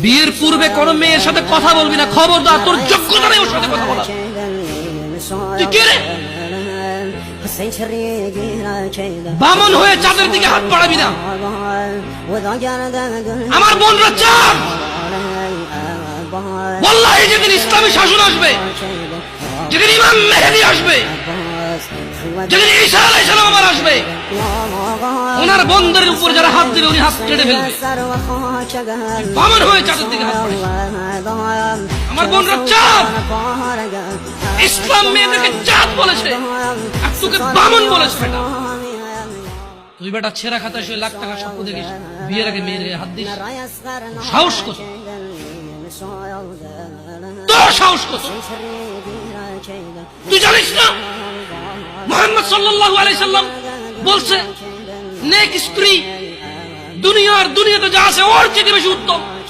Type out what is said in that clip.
বিয়ের পূর্বে কোন মেয়ের সাথে কথা বলবি না, খবরদার, তোর যোগ্যতা নেই ওর সাথে কথা বলার। তুই কে রে? বামন হয়ে চাঁদের দিকে হাত বাড়াবি না। আমার বোনরা চাঁদ। ওয়াল্লাহি যেদিন ইসলামী শাসন আসবে, যেদিন ইমাম মেহেদী আসবে, যেদিন ঈসা আলাইহিস সালাম আবার আসবে, ওনার বন্দরের উপর যারা হাত দিবে উনি হাত কেটে ফেলবে। বামন হয়ে চাঁদের দিকে হাত বাড়াবি। আমার বোনরা চাঁদ। ইসলাম মেয়েদেরকে চাঁদ বলেছে, আর তোকে বামন বলেছে। বেটা তুই বেটা ছেঁড়া খাতা শুয়ে লাখ টাকা স্বপ্ন দেখিস, বিয়ের আগে মেয়ের হাত দিস? সাহস কত তোর, সাহস কত? তুই জানিস না মুহাম্মদ সাল্লাল্লাহু আলাইহি সাল্লাম বলছে নেক স্ত্রী দুনিয়াতে যা আছে ওর চেয়ে বেশি উত্তম।